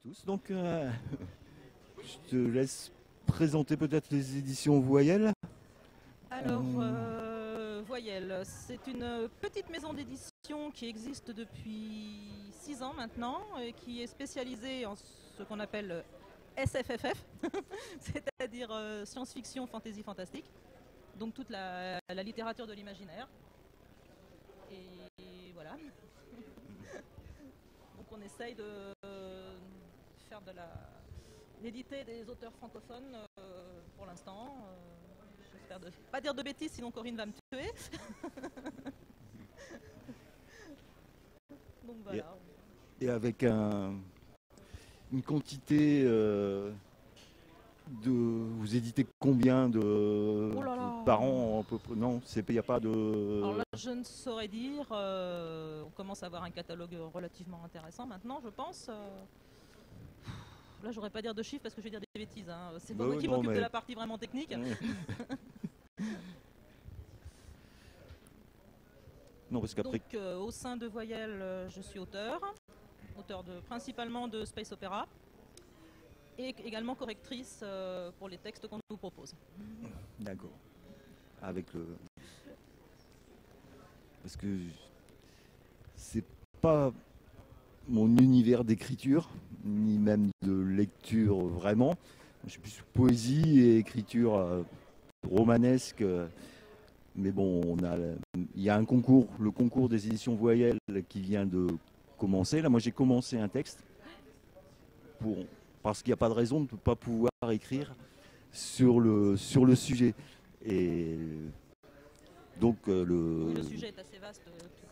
tous. Donc, je te laisse présenter peut-être les éditions Voyelles. Alors, Voyelles, c'est une petite maison d'édition qui existe depuis 6 ans maintenant et qui est spécialisée en ce qu'on appelle SFFF, c'est-à-dire science-fiction, fantasy, fantastique. Donc toute la littérature de l'imaginaire. Et voilà. Donc on essaye de faire d'éditer des auteurs francophones pour l'instant. J'espère de pas dire de bêtises, sinon Corinne va me tuer. Donc voilà. Et avec une quantité vous éditez combien par an à peu près? Non, il n'y a pas de... Alors là, je ne saurais dire. On commence à avoir un catalogue relativement intéressant maintenant, je pense. Là, j'aurais pas dire de chiffres parce que je vais dire des bêtises. Hein. C'est pas moi qui m'occupe de la partie vraiment technique. Non, parce qu'après... Donc, au sein de Voyelles, je suis auteur principalement de space opéra et également correctrice pour les textes qu'on nous propose. D'accord. Avec le... Parce que c'est pas mon univers d'écriture, ni même de lecture vraiment. Je suis plus poésie et écriture romanesque. Mais bon, il y a un concours, le concours des éditions Voyelles qui vient de commencer. Là, moi, j'ai commencé un texte parce qu'il n'y a pas de raison de ne pas pouvoir écrire sur le sujet. Et donc le sujet est assez vaste.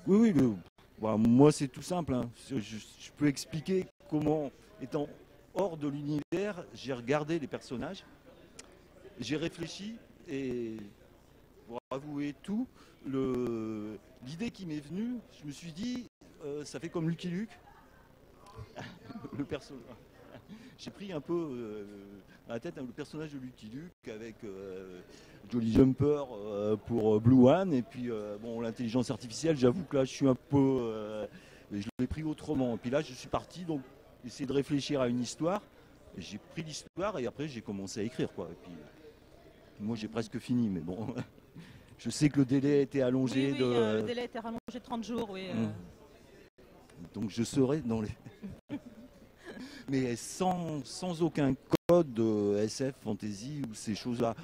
Oui. Moi, c'est tout simple. Hein. Je peux expliquer comment, étant hors de l'univers, j'ai regardé les personnages, j'ai réfléchi et, pour avouer tout, l'idée qui m'est venue, je me suis dit, ça fait comme Lucky Luke, le personnage. J'ai pris un peu à la tête le personnage de Lucky Luke avec Jolly Jumper pour Blue One et puis l'intelligence artificielle, j'avoue que là je suis un peu je l'ai pris autrement et puis là je suis parti donc essayer de réfléchir à une histoire, j'ai pris l'histoire et après j'ai commencé à écrire quoi. Et puis moi j'ai presque fini mais bon je sais que le délai était allongé le délai était rallongé de 30 jours oui. Donc je serai dans les mais sans aucun code de SF, fantasy ou ces choses-là.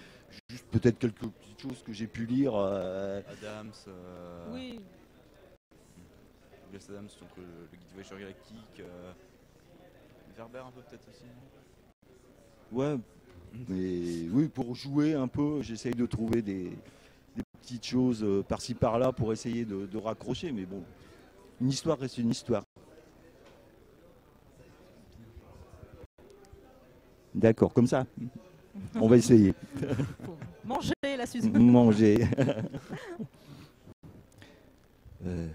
Juste peut-être quelques petites choses que j'ai pu lire. Adams. Oui. Douglas Adams, donc le guide voyageur galactique. Werber un peu peut-être aussi. Ouais. Mais oui, pour jouer un peu, j'essaye de trouver des petites choses par-ci par-là pour essayer de raccrocher. Mais bon, une histoire reste une histoire. D'accord, comme ça. On va essayer. Manger la Suze. Manger. Oui,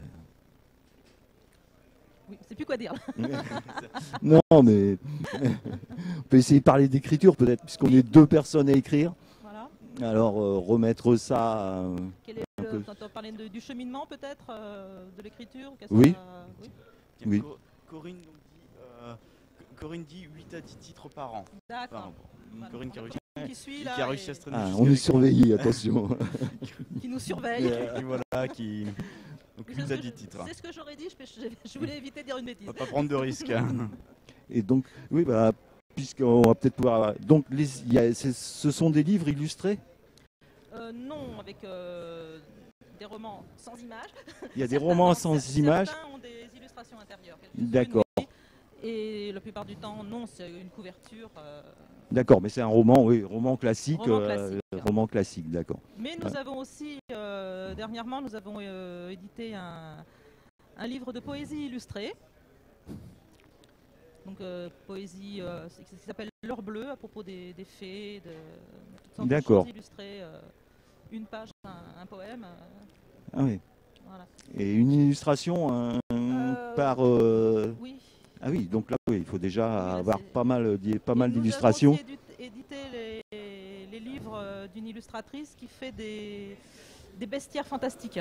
je sais plus quoi dire. Non, mais on peut essayer de parler d'écriture peut-être, puisqu'on est 2 personnes à écrire. Voilà. Alors remettre ça. On parlait du cheminement peut-être, de l'écriture. Oui. Oui. Corinne dit 8 à 10 titres par an. D'accord. Voilà. Corinne qui a réussi à se traîner. On est surveillé, attention. Qui nous surveille. Et voilà, qui... Donc 8 à 10 titres. C'est ce que j'aurais dit, je voulais éviter de dire une bêtise. On va pas prendre de risques. Et donc, oui, puisqu'on va peut-être pouvoir... Donc, ce sont des livres illustrés? Non, avec des romans sans images. Il y a des romans sans images. Certains ont des illustrations intérieures. D'accord. Et la plupart du temps, non, c'est une couverture. D'accord, mais c'est un roman, oui, roman classique. Roman classique, d'accord. Mais nous avons aussi, dernièrement, nous avons édité un livre de poésie illustrée. Donc, poésie qui s'appelle L'heure bleue, à propos des fées, de toutes sortes de choses illustrées. Une page, un poème. Ah oui. Voilà. Et une illustration par... Oui. Ah oui, donc là, oui, il faut déjà avoir pas mal d'illustrations. Nous avons aussi édité les livres d'une illustratrice qui fait des bestiaires fantastiques.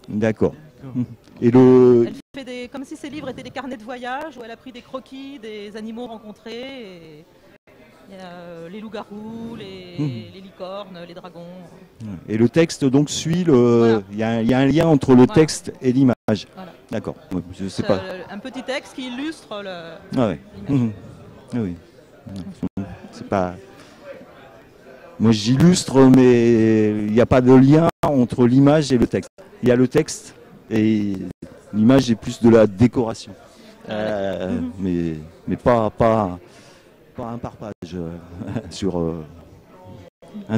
D'accord. Elle fait fait comme si ces livres étaient des carnets de voyage où elle a pris des croquis des animaux rencontrés. Et il y a les loups-garous, les licornes, les dragons. Et le texte donc suit le. Voilà. Il y a un lien entre le Voilà. texte et l'image. Voilà. D'accord. Ouais, je sais pas. Un petit texte qui illustre le. Ah ouais. l'image. Ah oui. C'est pas. Moi j'illustre, mais il n'y a pas de lien entre l'image et le texte. Il y a le texte et l'image est plus de la décoration. Mais pas un par page sur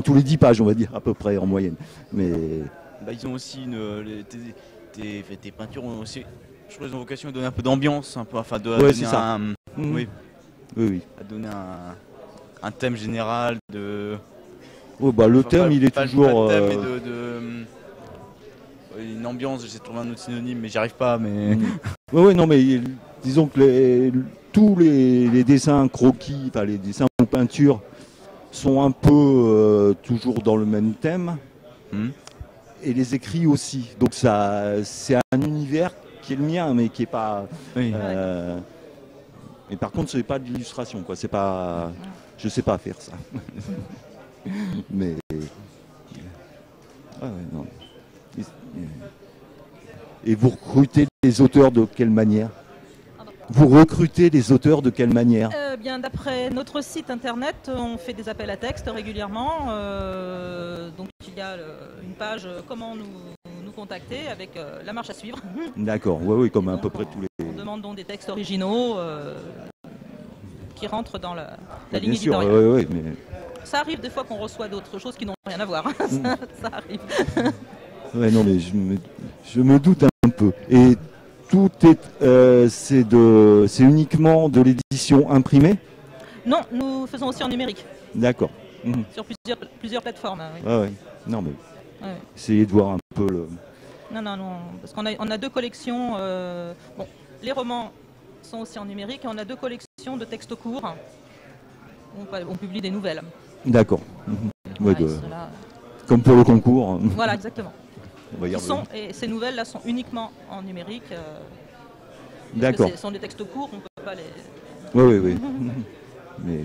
tous les 10 pages, on va dire, à peu près en moyenne. Mais Bah, ils ont aussi tes peintures ont aussi, je crois, ils ont vocation à donner un peu d'ambiance, un peu, enfin, Ouais, c'est ça. Oui, oui. à donner un thème général de. Oh, bah, le Enfin, terme, il est pas toujours. le thème, mais une ambiance. J'essaie de trouver un autre synonyme, mais j'y arrive pas. Mais Ouais, non, mais disons que tous les dessins croquis, enfin les dessins ou peintures sont un peu toujours dans le même thème. Et les écrits aussi. Donc ça, c'est un univers qui est le mien, mais qui est pas. Oui. Mais par contre, c'est pas de l'illustration, quoi. C'est pas. Je sais pas faire ça. Mais. Ah ouais, non. Et vous recrutez les auteurs de quelle manière? Vous recrutez les auteurs de quelle manière? Bien, d'après notre site internet, on fait des appels à texte régulièrement. Donc il y a une page comment nous contacter avec la marche à suivre. D'accord, oui, comme à Donc, peu près tous les. On demande donc des textes originaux qui rentrent dans la ligne Bien sûr, éditoriale. oui, mais. Ça arrive des fois qu'on reçoit d'autres choses qui n'ont rien à voir. Ça arrive. Ouais, non, mais je me doute un peu. Et tout est, c'est uniquement de l'édition imprimée? Non, nous faisons aussi en numérique, D'accord. sur plusieurs plateformes. Hein, oui. Ouais. Non, mais Ouais. essayez de voir un peu le. Non, parce qu'on a deux collections. Bon, les romans sont aussi en numérique et on a deux collections de textes courts. On publie des nouvelles. D'accord. Voilà, Ouais, et cela- comme pour le concours. Voilà, exactement. On va y revenir. Et ces nouvelles-là sont uniquement en numérique. D'accord. Ce sont des textes courts, on ne peut pas les. Oui. Mais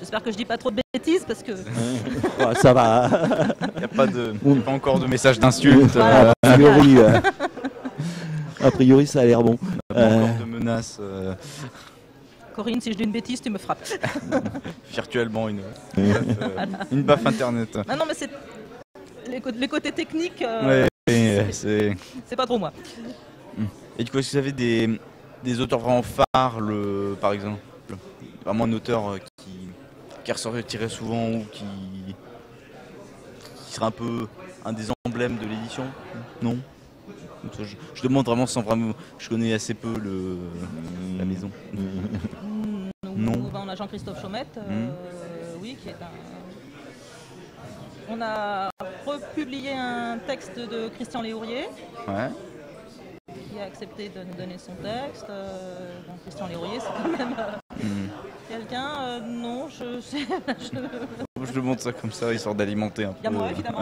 J'espère que je dis pas trop de bêtises parce que. ah, ça va. Il n'y a pas encore de message d'insulte, Voilà. A priori, ça a l'air bon. pas encore de menaces. Corinne, si je dis une bêtise, tu me frappes. Virtuellement une baffe internet. Ah non, mais c'est. Les côtés techniques, C'est. c'est pas trop moi. Et du coup, est-ce que vous avez des auteurs vraiment phares, par exemple, vraiment un auteur qui ressortirait souvent ou qui serait un peu un des emblèmes de l'édition? Non. Je demande vraiment sans vraiment. Je connais assez peu la maison. Non. On a Jean-Christophe Chaumette, oui, qui est un. On a republié un texte de Christian Léourier, Ouais. qui a accepté de nous donner son texte. Donc Christian Léourier, c'est quand même quelqu'un. Non, je sais. Je demande ça comme ça, histoire d'alimenter un peu. Il y a moi, évidemment.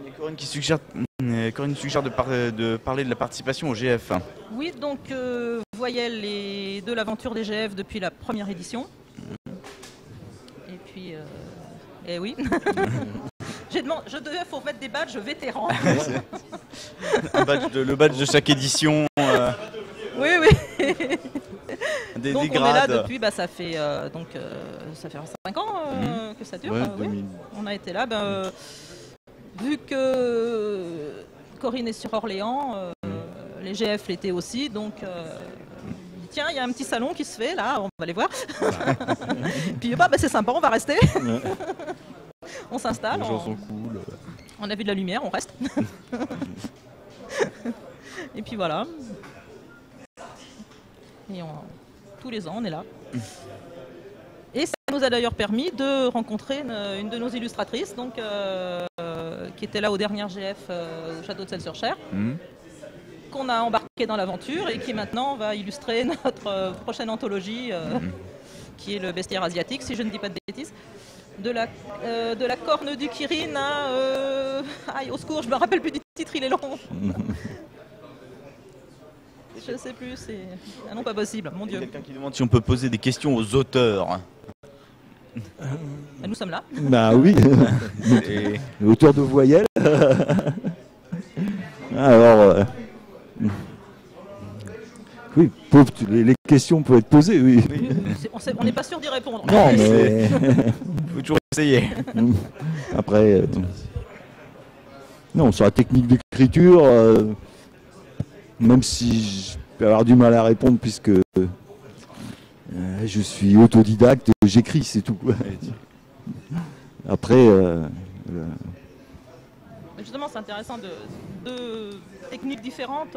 Il y a Corinne qui suggère de parler de la participation au GF. Oui, donc Voyelle est de l'aventure des GF depuis la première édition. Et puis, oui. Je devais faut mettre des badges vétérans. Le badge de chaque édition. Oui. Des Donc on est là grades. depuis, ça fait 5 ans que ça dure. Ouais, Oui. 2000. On a été là. Vu que Corinne est sur Orléans, les GF l'étaient aussi, donc tiens, il y a un petit salon qui se fait là, on va aller voir. Puis c'est sympa, on va rester. On s'installe. Les gens sont cool. On a vu de la lumière, on reste. Et puis voilà. Et tous les ans, on est là. Et ça nous a d'ailleurs permis de rencontrer une de nos illustratrices, donc, qui était là aux dernières GF au château de Celles-sur-Cher. qu'on a embarqué dans l'aventure et qui maintenant va illustrer notre prochaine anthologie, qui est le bestiaire asiatique, si je ne dis pas de bêtises. De la corne du Kirin à... aïe, au secours, je me rappelle plus du titre, il est long. Je sais plus, c'est un nom pas possible, mon Il y a Dieu. quelqu'un qui demande si on peut poser des questions aux auteurs. Nous sommes là. Bah oui, Et- l'auteur de voyelles. Alors, oui, les questions peuvent être posées, oui. On n'est pas sûr d'y répondre. Non, mais faut toujours essayer. après, non, sur la technique d'écriture, même si je peux avoir du mal à répondre puisque je suis autodidacte, j'écris, c'est tout. Après, Justement, c'est intéressant de techniques différentes.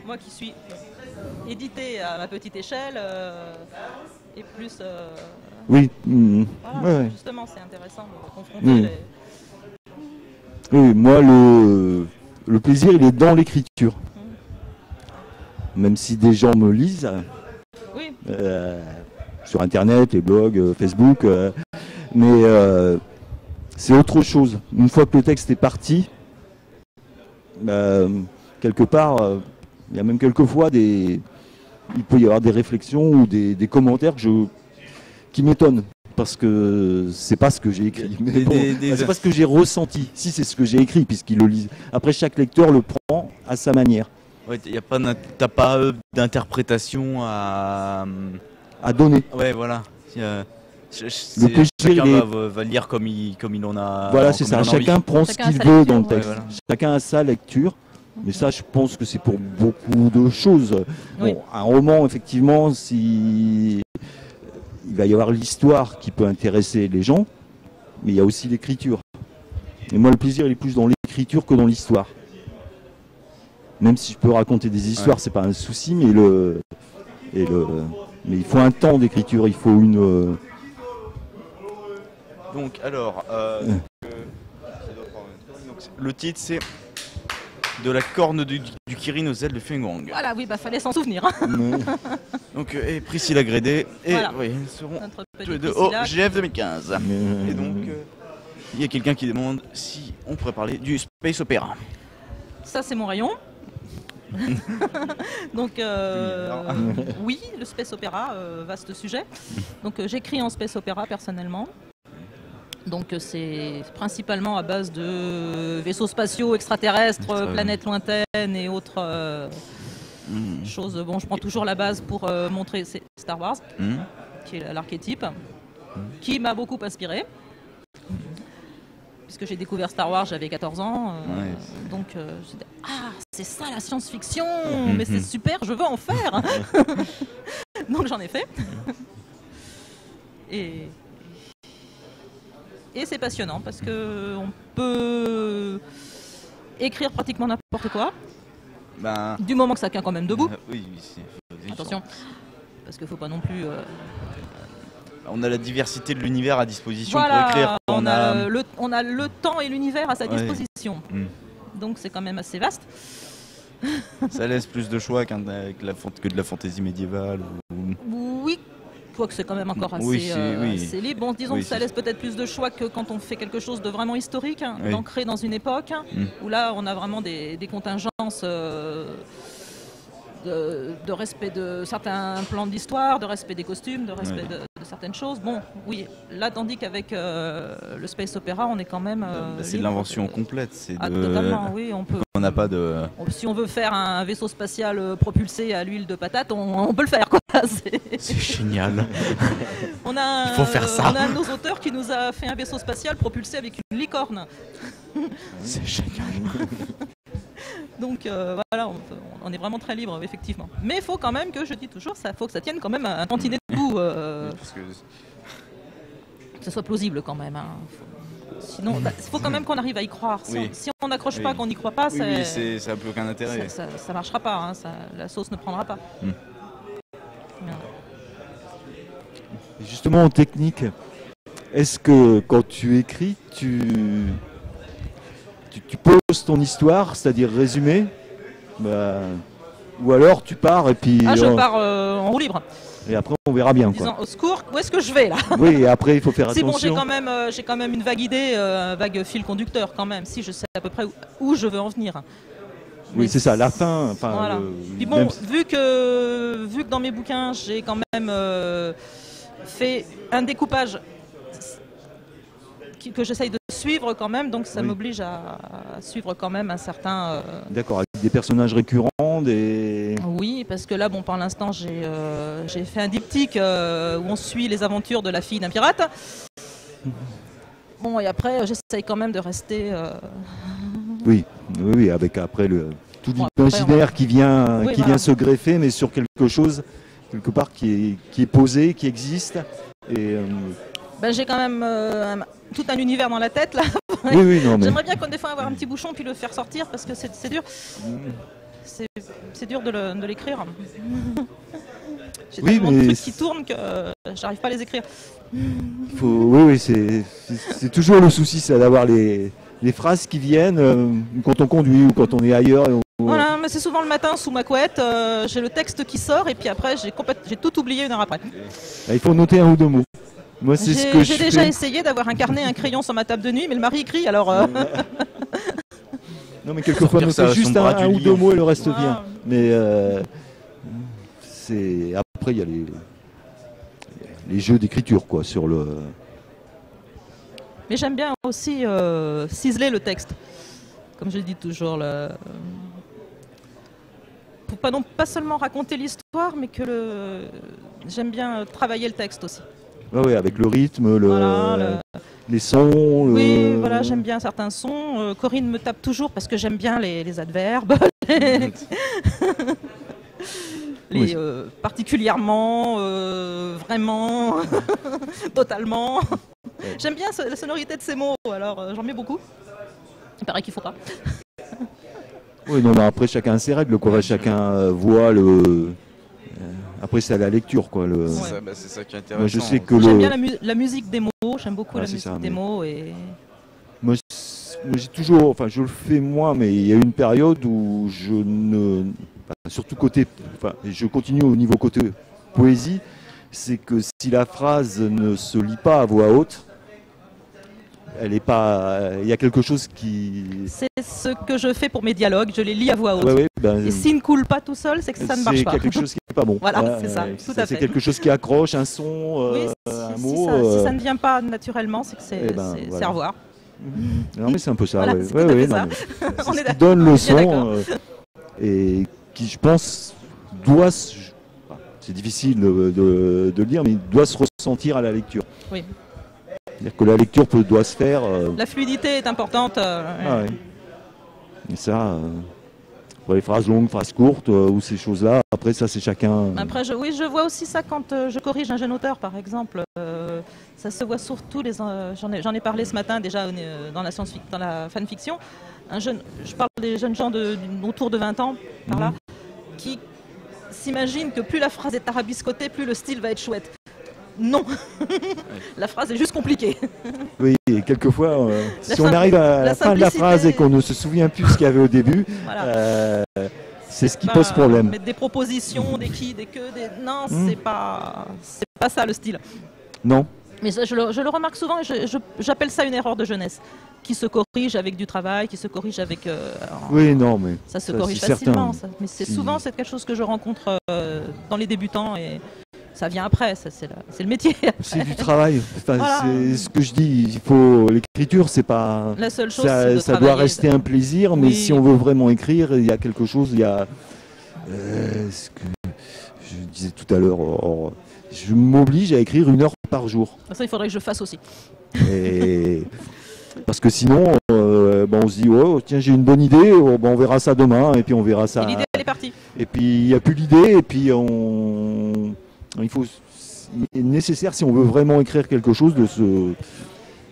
Moi qui suis édité à ma petite échelle et plus... oui, voilà, ouais. justement, c'est intéressant de confronter Mm. Oui, moi, le plaisir, il est dans l'écriture. Même si des gens me lisent, Oui, sur Internet, les blogs, Facebook, mais c'est autre chose. Une fois que le texte est parti, quelque part, il y a même quelquefois il peut y avoir des réflexions ou des commentaires qui m'étonnent. Parce que c'est pas ce que j'ai écrit. Mais bon, c'est pas ce que j'ai ressenti. Si, c'est ce que j'ai écrit, puisqu'ils le lisent. Après, chaque lecteur le prend à sa manière. Ouais, t'as pas d'interprétation à donner. Ouais, voilà. Le plaisir, chacun il est... va lire comme il en a. Voilà, c'est ça. comme il en a envie. Chacun prend ce Chacun a qu'il sa veut lecture, dans le ouais, texte. voilà. Chacun a sa lecture. Mais ça, je pense que c'est pour beaucoup de choses. Oui. Bon, un roman, effectivement, il va y avoir l'histoire qui peut intéresser les gens, mais il y a aussi l'écriture. Et moi, le plaisir, il est plus dans l'écriture que dans l'histoire. Même si je peux raconter des histoires, c'est pas un souci, mais mais il faut un temps d'écriture, il faut une... Donc, alors, le titre c'est De la corne du Kirin aux ailes de Feng-Wang. voilà, oui, fallait s'en souvenir. Hein. Donc, et Priscilla Grédé, et Voilà. oui, elles seront Notre tous les petite deux au Priscilla. GF 2015. Et donc, il y a quelqu'un qui demande si on pourrait parler du Space Opera. Ça, c'est mon rayon. Donc, oui, le space opéra, vaste sujet. Donc, j'écris en space opéra personnellement. Donc, c'est principalement à base de vaisseaux spatiaux extraterrestres, planètes lointaines et autres choses. Bon, je prends toujours la base pour montrer c'est Star Wars, qui est l'archétype, qui m'a beaucoup inspiré. Puisque j'ai découvert Star Wars, j'avais 14 ans. Donc, j'étais, c'est ça la science-fiction, mais c'est super, je veux en faire. Donc, j'en ai fait. Et c'est passionnant parce qu'on peut écrire pratiquement n'importe quoi, du moment que ça tient quand même debout. Oui, Attention, parce qu'il ne faut pas non plus... On a la diversité de l'univers à disposition Voilà, pour écrire. on a le temps et l'univers à sa disposition. Donc c'est quand même assez vaste. Ça laisse plus de choix que de la fantaisie médiévale. Oui, quoique c'est quand même encore assez, assez libre. Bon, disons que ça laisse peut-être plus de choix que quand on fait quelque chose de vraiment historique, d'ancré dans une époque, où là on a vraiment des contingences de respect de certains plans de l'histoire, de respect des costumes, de respect de certaines choses. Bon, oui, là, tandis qu'avec le space opéra, on est quand même... c'est de l'invention complète. Totalement, oui. On n'a pas de... Si on veut faire un vaisseau spatial propulsé à l'huile de patate, on peut le faire, quoi. C'est génial. Il faut faire ça. On a un de nos auteurs qui nous a fait un vaisseau spatial propulsé avec une licorne. C'est génial. Donc voilà, on est vraiment très libre, effectivement. Mais il faut quand même que, je dis toujours, il faut que ça tienne quand même un tantinet debout. Que ce soit plausible quand même. Hein. Sinon, il faut quand même qu'on arrive à y croire. Si on n'accroche pas, qu'on n'y croit pas, ça n'a plus aucun intérêt. Ça marchera pas, hein, la sauce ne prendra pas. Justement, en technique, est-ce que quand tu écris, tu poses ton histoire, c'est-à-dire résumé, Bah, ou alors tu pars et puis Ah, je pars en roue libre. et après on verra bien En quoi. disant au secours, où est-ce que je vais là? Oui, et après il faut faire C'est bon, attention. j'ai quand même une vague idée, un vague fil conducteur quand même. Si je sais à peu près où je veux en venir. Oui, c'est ça, la fin. Enfin, Voilà. Puis bon, même- vu que dans mes bouquins, j'ai quand même fait un découpage que j'essaye de suivre quand même, donc ça Oui. m'oblige à suivre quand même un certain... D'accord, avec des personnages récurrents, des. Oui, parce que là, bon, pour l'instant, j'ai fait un diptyque où on suit les aventures de la fille d'un pirate. Bon, et après, j'essaye quand même de rester... Oui, oui, oui, avec après tout Bon, après, l'imaginaire qui vient, Oui, qui voilà. vient se greffer, mais sur quelque chose, quelque part, qui est posé, qui existe. Et, Ben, j'ai quand même tout un univers dans la tête, là. oui, oui, non, mais. J'aimerais bien des fois avoir un petit bouchon puis le faire sortir parce que c'est dur. C'est dur de l'écrire. J'ai Oui, tellement de mais trucs qui tournent que j'arrive pas à les écrire. Oui, oui, c'est toujours le souci, c'est d'avoir les phrases qui viennent quand on conduit ou quand on est ailleurs. Voilà, mais c'est souvent le matin sous ma couette, j'ai le texte qui sort et puis après j'ai tout oublié une heure après. Il faut noter un ou deux mots. Moi, c'est ce que je J'ai déjà fais. essayé d'avoir un carnet, un crayon sur ma table de nuit, mais le mari écrit alors. Non, mais quelquefois, Sortir ça noter à son juste bras un du ou lit, deux en mots et fait. le reste Voilà. vient. Mais c'est après, il y a les jeux d'écriture, quoi, sur le. Mais j'aime bien aussi ciseler le texte, comme je dis toujours. Pour pas seulement raconter l'histoire, mais que j'aime bien travailler le texte aussi. Ouais, ouais, avec le rythme, Voilà, les sons. Oui, voilà, j'aime bien certains sons. Corinne me tape toujours parce que j'aime bien les adverbes. Oui. Particulièrement, vraiment, totalement. J'aime bien la sonorité de ces mots, alors j'en mets beaucoup. Il paraît qu'il faut pas. Oui, non, mais après, chacun a ses règles, quoi. Chacun voit après, c'est à la lecture, quoi. C'est ça qui est intéressant. Moi, je sais que J'aime bien la musique des mots, j'aime beaucoup Ah, la c'est musique ça, des mais- mots. Et... Moi, j'ai toujours, enfin, je le fais moi, mais il y a eu une période où je ne, enfin, surtout côté, enfin, et je continue au niveau côté poésie, c'est que si la phrase ne se lit pas à voix haute, elle est pas, il y a quelque chose qui, C'est ce que je fais pour mes dialogues, je les lis à voix haute. ouais, ouais, ben, Et s'il ne coule pas tout seul, c'est que ça ne marche c'est pas. quelque chose qui est pas bon. Voilà, c'est ça, tout à C'est fait. quelque chose qui accroche, un son, Oui, un si mot. si ça ne vient pas naturellement, c'est que c'est eh ben, c'est voilà. à revoir. Non, mais c'est un peu ça. Voilà, ouais. c'est Ouais, tout à ouais, fait non, ça. mais On c'est est ce qui d'accord. donne On le est son d'accord. et qui, je pense, doit, c'est difficile de le dire, mais il doit se ressentir à la lecture. Oui. C'est-à-dire que la lecture doit se faire. La fluidité est importante. Ah ouais. Et ça, pour les phrases longues, phrases courtes, ou ces choses-là, après ça c'est chacun. Après, je vois aussi ça quand je corrige un jeune auteur, par exemple. Ça se voit surtout, j'en ai parlé ce matin déjà dans la fanfiction. Je parle des jeunes gens autour de 20 ans, par là, qui s'imaginent que plus la phrase est tarabiscotée, plus le style va être chouette. Non, la phrase est juste compliquée. Oui, et quelquefois, si on sim- arrive à la fin de la simplicité- phrase et qu'on ne se souvient plus ce qu'il y avait au début, Voilà. c'est ce qui Pas pose problème. Mettre des propositions, des qui, des que, des... Non, c'est pas ça le style. Non. Mais ça, je le remarque souvent et j'appelle ça une erreur de jeunesse. Qui se corrige avec du travail, qui se corrige avec... Oui, non, mais. ça se ça, corrige c'est facilement. certain. Mais c'est Si- souvent c'est quelque chose que je rencontre dans les débutants et ça vient après. C'est le métier. C'est du travail. Enfin, Voilà. c'est ce que je dis. Il faut l'écriture, c'est pas. La seule chose, c'est de Ça doit travailler. rester un plaisir, mais Oui. si on veut vraiment écrire, il y a quelque chose. Il y a ce que je disais tout à l'heure. Je m'oblige à écrire 1 heure par jour. Ça, il faudrait que je fasse aussi. Et parce que sinon, on se dit oh tiens j'ai une bonne idée, on verra ça demain et puis on verra ça. Et l'idée, elle est partie. Et puis il n'y a plus l'idée et puis il est nécessaire si on veut vraiment écrire quelque chose de se.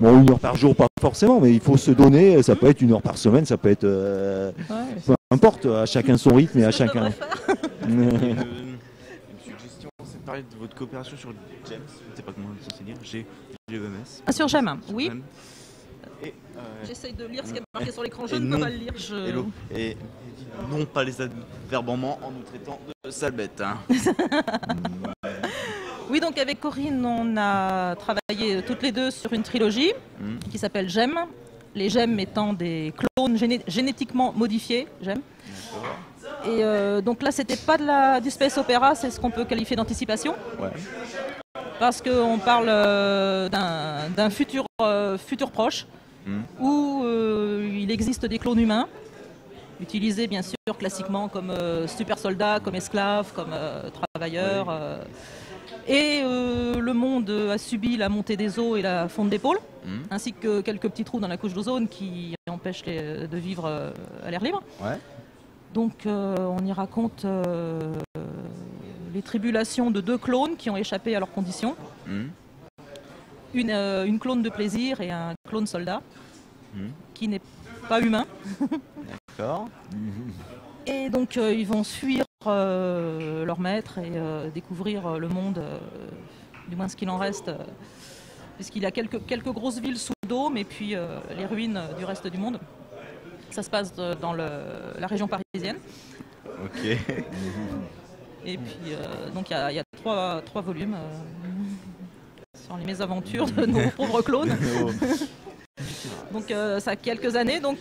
Bon, 1 heure par jour, pas forcément, mais il faut se donner, ça peut être 1 heure par semaine, ça peut être. Ouais. Peu importe, à chacun son rythme et à C'est ce que je chacun. devrais faire. Une suggestion, c'est de parler de votre coopération sur James, je ne sais pas comment ça se dire, GEMS. Ah, sur Gem, oui. Et, J'essaye de lire ce qui est marqué sur l'écran, je ne peux pas le lire. Et non pas les adverbes en nous traitant de sales bêtes. Hein. Oui, donc avec Corinne, on a travaillé toutes les deux sur une trilogie qui s'appelle GEM. Les GEM étant des clones génétiquement modifiés, GEM. Et donc là, c'était pas du space opéra, c'est ce qu'on peut qualifier d'anticipation. Ouais. Parce qu'on parle d'un futur proche où il existe des clones humains, utilisés bien sûr classiquement comme super soldats, comme esclaves, comme travailleurs. Et le monde a subi la montée des eaux et la fonte des pôles, ainsi que quelques petits trous dans la couche d'ozone qui empêchent de vivre à l'air libre. Ouais. Donc on y raconte les tribulations de deux clones qui ont échappé à leurs conditions. Une clone de plaisir et un clone soldat qui n'est pas humain. D'accord. Et donc ils vont fuir leur maître et découvrir le monde, du moins ce qu'il en reste, puisqu'il y a quelques grosses villes sous Dôme et puis les ruines du reste du monde. Ça se passe dans la région parisienne. Ok. Et puis donc il y a trois volumes sur les mésaventures de nos pauvres clones. Donc ça a quelques années. Donc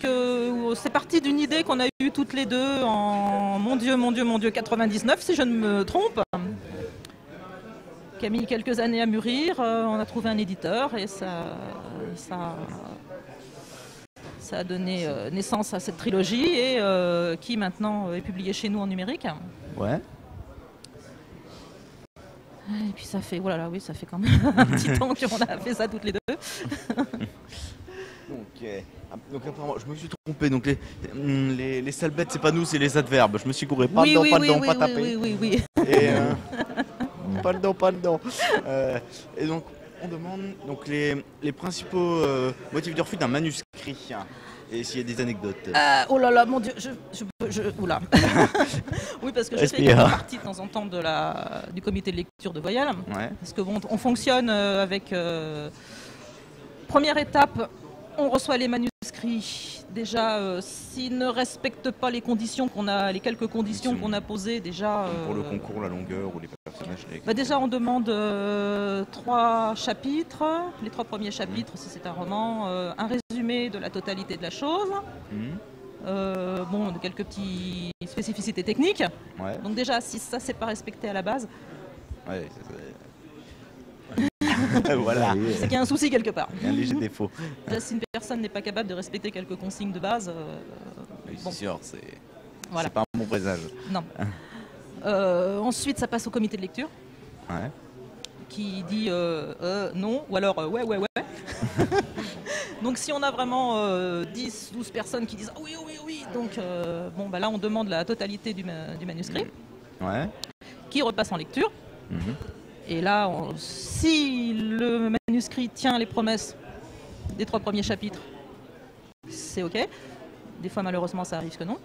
c'est parti d'une idée qu'on a eue toutes les deux en mon Dieu 99 si je ne me trompe. Qui a mis quelques années à mûrir. On a trouvé un éditeur et ça a donné naissance à cette trilogie et qui maintenant est publiée chez nous en numérique. Ouais. Et puis ça fait, voilà, oui, ça fait quand même un petit temps qu'on a fait ça toutes les deux. Donc apparemment, je me suis trompé. Donc les sales bêtes, c'est pas nous, c'est les adverbes. Je me suis gouré. Pas dedans, pas tapé. Oui. Et pas dedans. Et donc on demande donc les principaux motifs de refus d'un manuscrit. Et s'il y a des anecdotes. Oh là là, mon Dieu, oula. Oui, parce que je fais partie de temps en temps du comité de lecture de Voyelle. Ouais. Parce que bon, on fonctionne avec première étape. On reçoit les manuscrits. Déjà, s'ils ne respectent pas les conditions les quelques conditions qu'on a posées, déjà. Pour le concours, la longueur ou les personnages. Déjà, on demande 3 chapitres. Les 3 premiers chapitres, si c'est un roman, un résumé de la totalité de la chose. Quelques petites spécificités techniques. Ouais. Donc déjà, si ça, c'est pas respecté à la base. Ouais, voilà. C'est qu'il y a un souci quelque part. Un léger défaut. Si une personne n'est pas capable de respecter quelques consignes de base, C'est sûr, c'est voilà. pas un bon présage. Non. Ensuite, ça passe au comité de lecture. Ouais. Qui dit non, ou alors ouais. Donc si on a vraiment 10, 12 personnes qui disent oui, donc là on demande la totalité du manuscrit. Ouais. Qui repasse en lecture. Et là, si le manuscrit tient les promesses des 3 premiers chapitres, c'est OK. Des fois, malheureusement, ça arrive que non.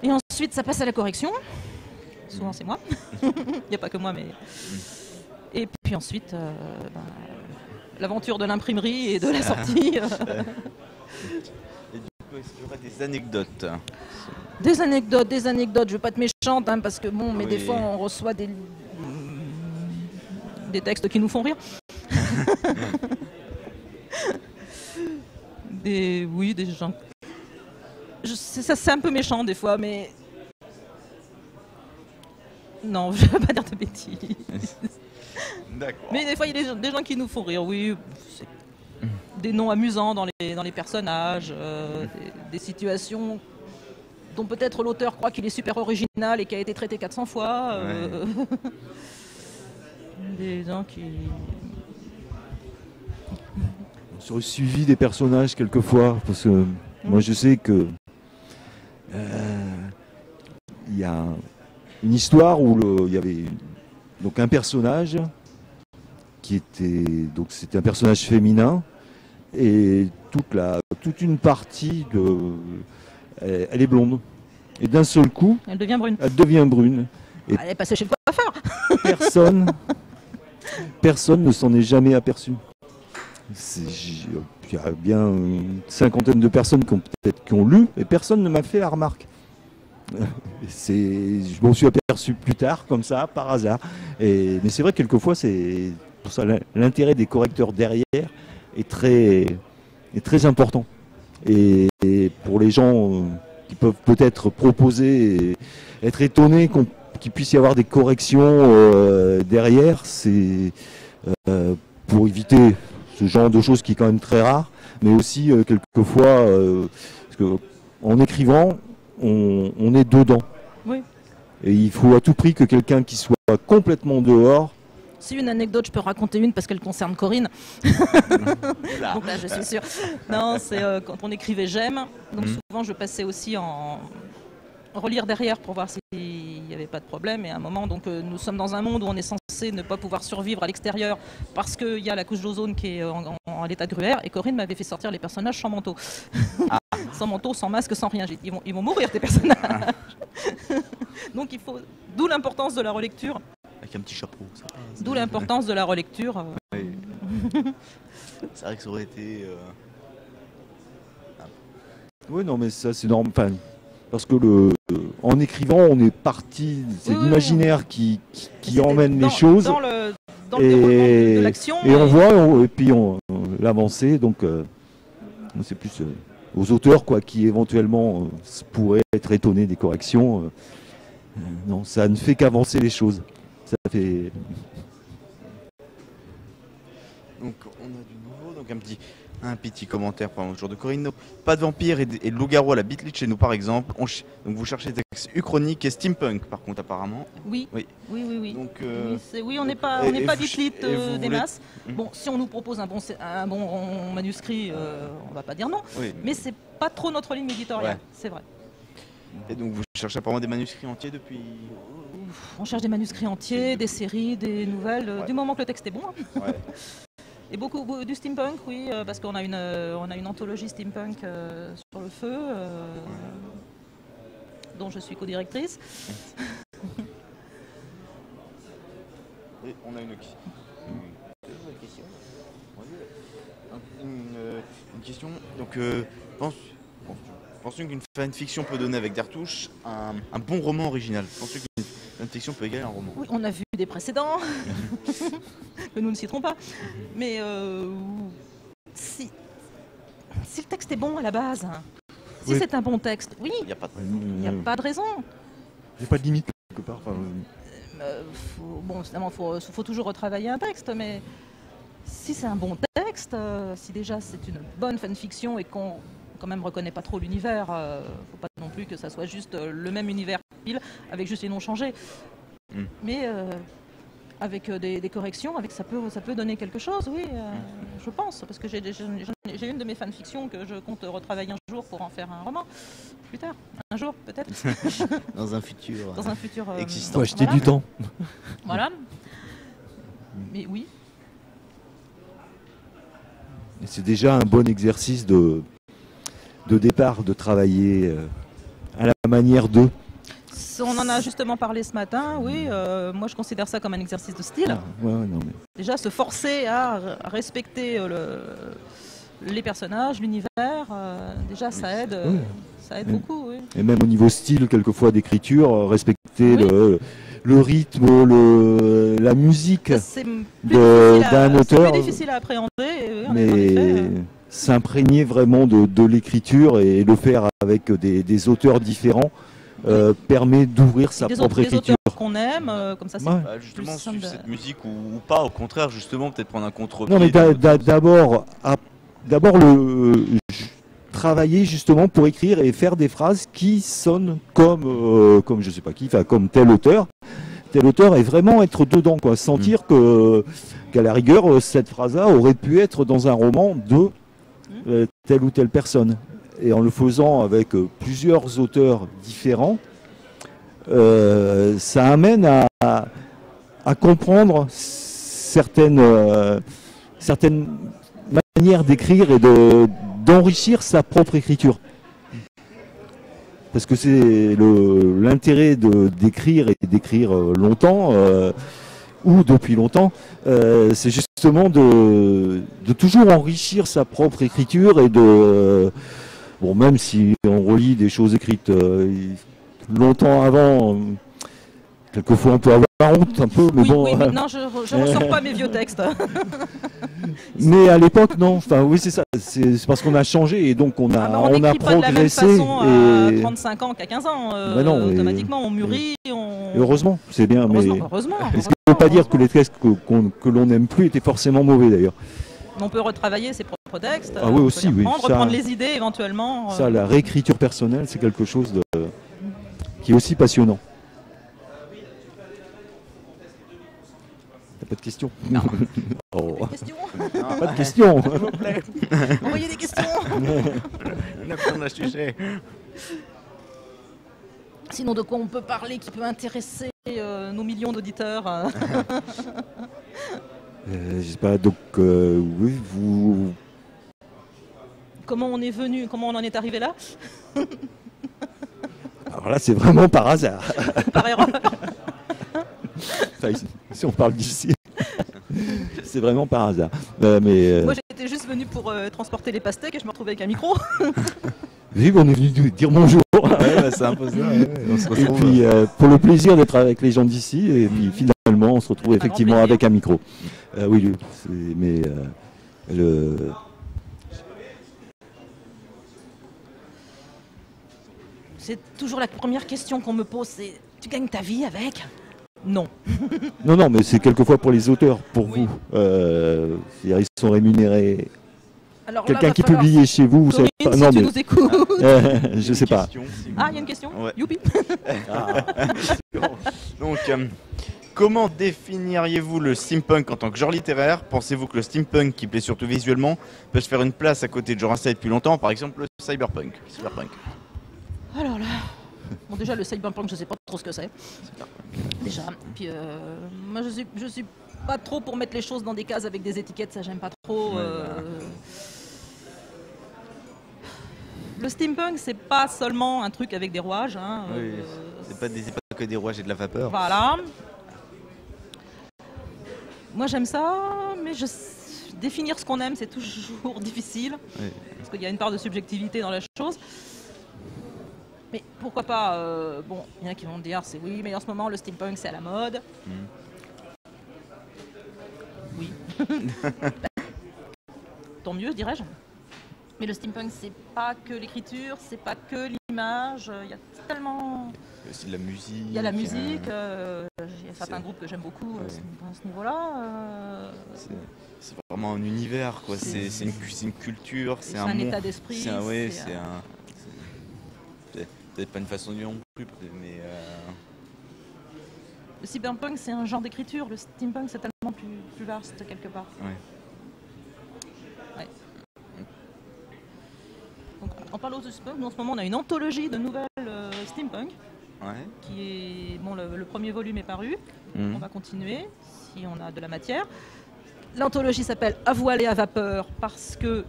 Et ensuite, ça passe à la correction. Souvent, c'est moi. Il n'y a pas que moi, mais... Et puis ensuite, l'aventure de l'imprimerie et de la sortie. Et du coup, est-ce qu'il y aura des anecdotes? Des anecdotes. Je ne veux pas être méchante, parce que mais des fois, on reçoit des textes qui nous font rire. Des gens. C'est un peu méchant des fois, mais non, je ne veux pas dire de bêtises. D'accord. Mais des fois, il y a des gens qui nous font rire. Oui, des noms amusants dans les personnages, des situations dont peut-être l'auteur croit qu'il est super original et qui a été traité 400 fois. Des gens qui... Sur le suivi des personnages quelquefois, parce que moi je sais que il y a une histoire où il y avait donc un personnage qui était c'était un personnage féminin et toute une partie elle est blonde et d'un seul coup Elle devient brune. Et elle est passée chez le coiffeur. Personne ne s'en est jamais aperçu. il y a bien une cinquantaine de personnes qui ont lu, et personne ne m'a fait la remarque. Je m'en suis aperçu plus tard, comme ça, par hasard. Mais c'est vrai que quelquefois, c'est pour ça l'intérêt des correcteurs derrière est très important. Et pour les gens qui peuvent peut-être proposer, et être étonnés qu'il puisse y avoir des corrections derrière, c'est pour éviter ce genre de choses qui est quand même très rare, mais aussi quelquefois, parce que, en écrivant, on est dedans. Oui. Et il faut à tout prix que quelqu'un qui soit complètement dehors. Si une anecdote, je peux raconter une parce qu'elle concerne Corinne. Donc là, je suis sûre. Non, c'est quand on écrivait J'aime. Donc souvent, je passais aussi en relire derrière pour voir s'il n'y avait pas de problème. Et à un moment, donc, nous sommes dans un monde où on est censé ne pas pouvoir survivre à l'extérieur parce qu'il y a la couche d'ozone qui est en l'état gruaire. Et Corinne m'avait fait sortir les personnages sans manteau. Sans manteau, sans masque, sans rien. J'ai dit, ils vont mourir, tes personnages. Donc il faut... D'où l'importance de la relecture. Avec un petit chapeau. D'où l'importance de la relecture. Oui. C'est vrai que ça aurait été... Oui, non, mais ça, c'est normal. Enfin, parce que en écrivant, on est parti... C'est l'imaginaire qui emmène les choses. Dans le déroulement de l'action. Et on voit, et puis l'avancée, donc... c'est plus... aux auteurs qui éventuellement pourraient être étonnés des corrections. Non, ça ne fait qu'avancer les choses. Ça fait... Donc on a du nouveau, donc un petit commentaire par exemple, jour de Corinne. Pas de vampire et de loup-garou à la Beatlit chez nous par exemple. Donc vous cherchez des textes uchroniques et steampunk par contre apparemment. Oui. Donc, oui, on n'est pas Beatlit des masses. Bon, si on nous propose un bon manuscrit, on va pas dire non. Oui. Mais c'est pas trop notre ligne éditoriale, c'est vrai. Et donc vous cherchez apparemment des manuscrits entiers depuis... On cherche des manuscrits entiers, des séries, des nouvelles, du moment que le texte est bon. Ouais. Et beaucoup du steampunk, oui, parce qu'on a une anthologie steampunk sur le feu, dont je suis co-directrice. Et on a une question. Donc, penses-tu qu'une fanfiction peut donner avec des retouches un bon roman original? Penses-tu qu'une fanfiction peut égaler un roman? Oui, on a vu des précédents, que nous ne citerons pas. Mais si le texte est bon à la base, si c'est un bon texte, oui, il n'y a pas de raison. Il n'y a pas de limite quelque part. Évidemment, il faut toujours retravailler un texte, mais si c'est un bon texte, si déjà c'est une bonne fanfiction et qu'on quand même reconnaît pas trop l'univers, faut pas non plus que ça soit juste le même univers pile avec juste les noms changés. Mais avec des corrections, ça peut donner quelque chose, oui, je pense, parce que j'ai une de mes fanfictions que je compte retravailler un jour pour en faire un roman, plus tard, un jour peut-être. Dans un futur existant. Faut acheter du temps. Voilà. Mais oui. Et c'est déjà un bon exercice de départ, de travailler à la manière d'eux. On en a justement parlé ce matin, oui. Moi, je considère ça comme un exercice de style. Déjà, se forcer à respecter les personnages, l'univers, déjà, ça aide beaucoup. Oui. Et même au niveau style, quelquefois, d'écriture, respecter le rythme, la musique d'un auteur. C'est plus difficile à appréhender. Mais s'imprégner vraiment de l'écriture et le faire avec des auteurs différents. Permet d'ouvrir sa propre écriture. Des auteurs qu'on aime, comme ça c'est justement suivre cette musique ou pas, au contraire, justement, peut-être prendre un contre-pied. Non, mais d'abord travailler justement pour écrire et faire des phrases qui sonnent comme je sais pas qui, comme tel auteur. Tel auteur est vraiment être dedans, quoi, sentir qu'à la rigueur, cette phrase-là aurait pu être dans un roman de telle ou telle personne. Et en le faisant avec plusieurs auteurs différents, ça amène à comprendre certaines manières d'écrire et d'enrichir sa propre écriture. Parce que c'est l'intérêt d'écrire et d'écrire longtemps, ou depuis longtemps, c'est justement de toujours enrichir sa propre écriture et de... bon, même si on relit des choses écrites longtemps avant, quelquefois on peut avoir honte un peu, mais Oui, bon... oui, mais non, je ne ressors pas mes vieux textes. Mais à l'époque, non. Enfin, oui, c'est ça. C'est parce qu'on a changé et donc on a, on n'écrit pas de la même progressé. façon à 35 ans qu'à 15 ans. Ben non, automatiquement, on mûrit. Et heureusement, c'est bien. Heureusement, mais heureusement. ce qui ne veut pas dire que les textes que l'on n'aime plus étaient forcément mauvais d'ailleurs. On peut retravailler ses propres textes. Ah oui, aussi, oui. Reprendre les idées éventuellement. Ça, la réécriture personnelle, c'est quelque chose qui est aussi passionnant. T'as pas de questions? Non. Oh. Des questions? Pas de questions. Envoyez des questions. On a sujet. Sinon, de quoi on peut parler qui peut intéresser nos millions d'auditeurs? Je sais pas, donc oui, vous... Comment on est venu, comment on en est arrivé là? Alors là, c'est vraiment par hasard. Par erreur. Enfin, si on parle d'ici, c'est vraiment par hasard. Moi, j'étais juste venu pour transporter les pastèques et je me retrouvais avec un micro. Oui, on est venu dire bonjour. Ouais, bah, c'est un peu ça. Ouais. On se Et retrouve. puis, pour le plaisir d'être avec les gens d'ici, et puis finalement, on se retrouve effectivement plaisir. avec un micro. Oui, mais C'est toujours la première question qu'on me pose, c'est tu gagnes ta vie avec? Non. non, mais c'est quelquefois pour les auteurs, pour Oui. vous. C'est-à-dire, ils sont rémunérés. Alors là, Quelqu'un va qui falloir- publie chez vous, vous savez Corinne, pas. si Non, tu mais nous écoutes. je sais pas. Question, si vous- Ah, il y a une question? Ouais. Youpi. Donc, comment définiriez-vous le steampunk en tant que genre littéraire? Pensez-vous que le steampunk, qui plaît surtout visuellement, peut se faire une place à côté de genres installés depuis longtemps, par exemple le cyberpunk? Alors là, bon déjà le cyberpunk, je sais pas trop ce que c'est. Déjà. Puis moi je suis pas trop pour mettre les choses dans des cases avec des étiquettes, ça j'aime pas trop. Le steampunk, c'est pas seulement un truc avec des rouages. Hein, C'est pas que des rouages et de la vapeur. Voilà. Moi j'aime ça, mais définir ce qu'on aime, c'est toujours difficile. Oui. Parce qu'il y a une part de subjectivité dans la chose. Mais pourquoi pas, bon, il y en a qui vont me dire, c'est oui, mais en ce moment, le steampunk, c'est à la mode. Oui. Tant mieux, dirais-je. Mais le steampunk, c'est pas que l'écriture, c'est pas que l'image. Il y a tellement... Il y a aussi de la musique. Il y a la musique, il y a certains groupes que j'aime beaucoup à ce niveau-là. C'est vraiment un univers, quoi. C'est une culture, c'est un état d'esprit. C'est peut-être pas une façon de vivre non plus, mais... Le cyberpunk, c'est un genre d'écriture. Le steampunk, c'est tellement plus vaste, quelque part. Ouais. Donc, en parlant de steampunk, nous, en ce moment, on a une anthologie de nouvelles steampunk. Qui est... Bon, le premier volume est paru. On va continuer, si on a de la matière. L'anthologie s'appelle « À voile et à vapeur » parce que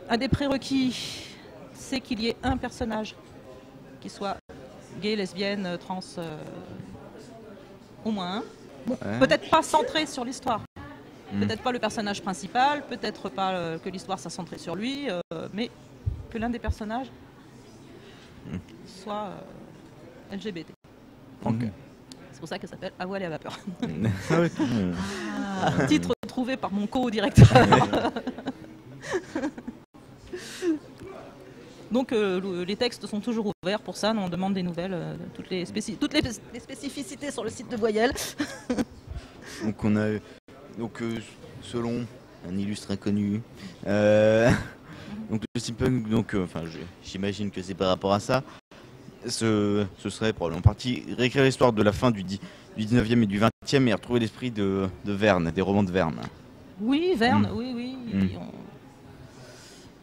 un des prérequis, c'est qu'il y ait un personnage qui soit gay, lesbienne, trans, au moins un. Bon, peut-être pas centré sur l'histoire. Peut-être pas le personnage principal, peut-être pas que l'histoire soit centrée sur lui, mais que l'un des personnages soit LGBT. C'est pour ça qu'elle s'appelle « À voile et à vapeur ». Titre trouvé par mon co-directeur. Donc les textes sont toujours ouverts pour ça, on demande des nouvelles, toutes les spécificités sur le site de Voyelle. Donc on a selon un illustre inconnu, donc le steampunk, j'imagine que c'est par rapport à ça. Ce serait probablement en partie réécrire l'histoire de la fin du 19e et du 20e et retrouver l'esprit de Verne, des romans de Verne. Oui, Verne, oui.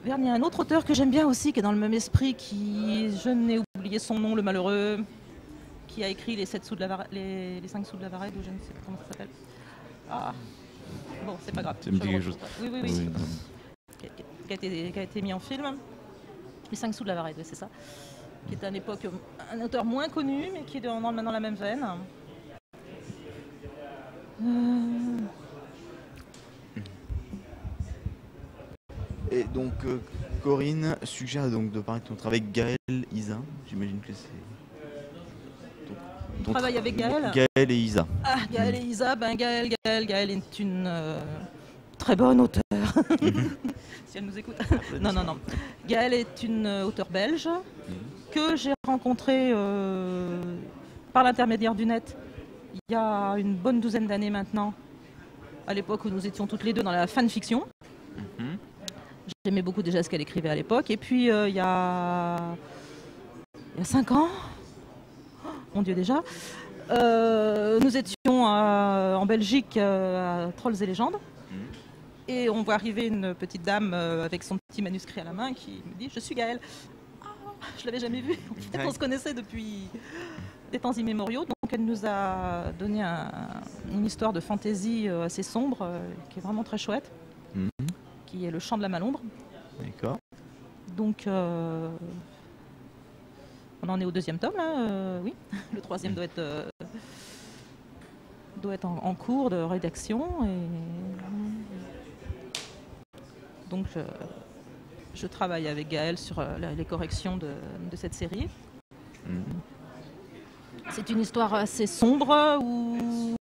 Verne, il y a un autre auteur que j'aime bien aussi, qui est dans le même esprit, je n'ai oublié son nom, le malheureux, qui a écrit les 5 sous de la Varègue, ou je ne sais pas comment ça s'appelle. Ah, bon, c'est pas grave. Ça me dit quelque chose. Oui. Qui a été mis en film. Les 5 sous de la Varègue, c'est ça. qui est à l'époque un auteur moins connu, mais qui est dans la même veine. Et donc, Corinne suggère donc de parler de ton travail avec Gaël, Isa. J'imagine que c'est. Tu travailles avec Gaël? Gaël et Isa. Ah, Gaël et Isa, Gaël est une très bonne auteure. Si elle nous écoute. Non. Gaël est une auteure belge que j'ai rencontrée par l'intermédiaire du net il y a une bonne douzaine d'années maintenant, à l'époque où nous étions toutes les deux dans la fanfiction. J'aimais beaucoup déjà ce qu'elle écrivait à l'époque. Et puis il y a 5 ans, oh, mon Dieu déjà, nous étions en Belgique à Trolls et Légendes. Et on voit arriver une petite dame avec son petit manuscrit à la main qui me dit « Je suis Gaëlle ». Je ne l'avais jamais vue. On se connaissait depuis des temps immémoriaux. Donc elle nous a donné une histoire de fantaisie assez sombre, qui est vraiment très chouette, qui est Le Chant de la Malombre. D'accord. Donc on en est au 2e tome là, oui. Le 3e doit être en cours de rédaction. Donc je travaille avec Gaël sur les corrections de cette série. C'est une histoire assez sombre où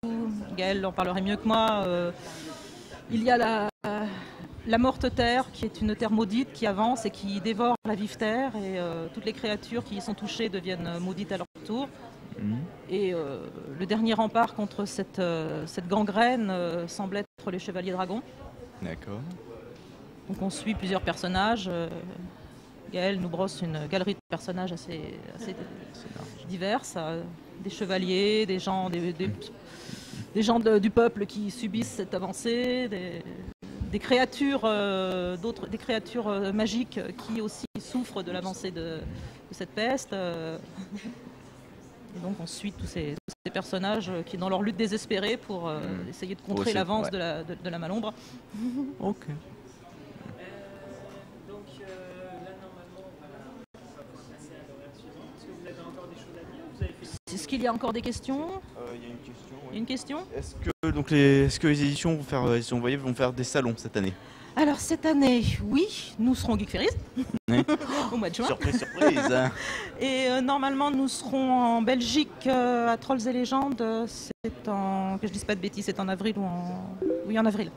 Gaël en parlerait mieux que moi. Il y a la morte terre, qui est une terre maudite qui avance et qui dévore la vive terre, et toutes les créatures qui y sont touchées deviennent maudites à leur tour. Et le dernier rempart contre cette gangrène semble être les chevaliers dragons. D'accord. Donc on suit plusieurs personnages. Gaël nous brosse une galerie de personnages assez diverses. Des chevaliers, des gens du peuple qui subissent cette avancée, des créatures, des créatures magiques qui aussi souffrent de l'avancée de cette peste. Et donc on suit tous ces personnages qui, dans leur lutte désespérée pour essayer de contrer l'avance de la Malombre. Ok. Donc là, normalement, on va passer à l'horaire suivant. Est-ce que vous avez encore des choses à dire? Vous avez fait... Est-ce qu'il y a encore des questions? Il y a une question. Il y a une question? Est-ce que les éditions vont faire des salons cette année? Alors cette année, oui, nous serons Geek Ferries au mois de juin. Surprise. Et normalement, nous serons en Belgique à Trolls et Légendes. Que je dise pas de bêtises, c'est en avril ou en... Oui, en avril.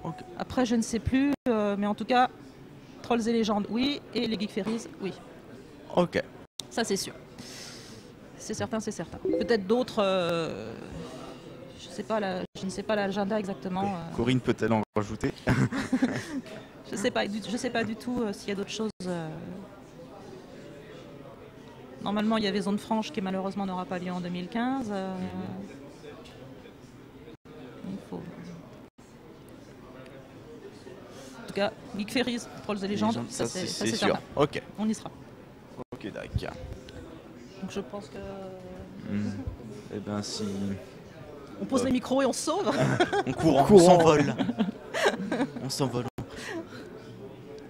Okay. Après, je ne sais plus, mais en tout cas, Trolls et Légendes, oui, et les Geek Ferries, oui. Ok. Ça, c'est sûr. C'est certain, c'est certain. Peut-être d'autres... je ne sais pas l'agenda exactement. Corinne peut-elle en rajouter? Je sais pas du tout s'il y a d'autres choses. Normalement, il y avait Zone Franche qui malheureusement n'aura pas lieu en 2015. Il faut... En tout cas, Geek Ferries, Trolls et Légendes, ça c'est sûr. Certain. Ok. On y sera. Ok, d'accord. Donc je pense que... Eh bien, si... On pose les micros et on se sauve. On court, on s'envole. On s'envole.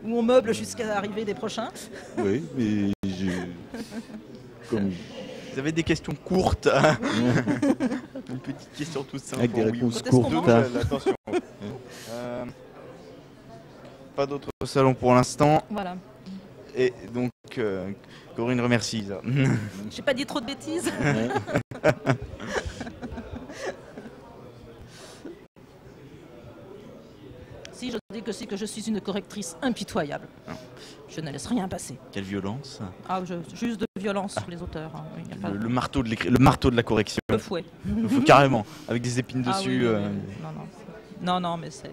Ou on meuble jusqu'à l'arrivée des prochains. Oui, mais Vous avez des questions courtes? Une petite question toute simple. Avec des réponses courtes. Attention. Pas d'autres salons pour l'instant. Voilà. Et donc, Corinne remercie. J'ai pas dit trop de bêtises. Si, je dis que je suis une correctrice impitoyable. Je ne laisse rien passer. Quelle violence. Juste de violence sur les auteurs. Hein. Oui, le marteau de la correction. Le fouet. Carrément, avec des épines dessus. Oui. Non, mais c'est...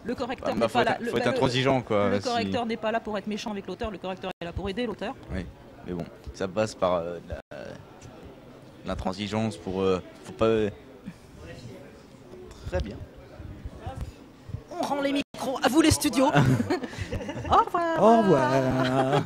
Le correcteur n'est pas là. Faut être intransigeant, quoi. Le correcteur n'est pas là pour être méchant avec l'auteur. Le correcteur est là pour aider l'auteur. Oui, mais bon, ça passe par l'intransigeance pour... faut pas... Très bien. On rend les micros à vous les studios. Au revoir. Au revoir.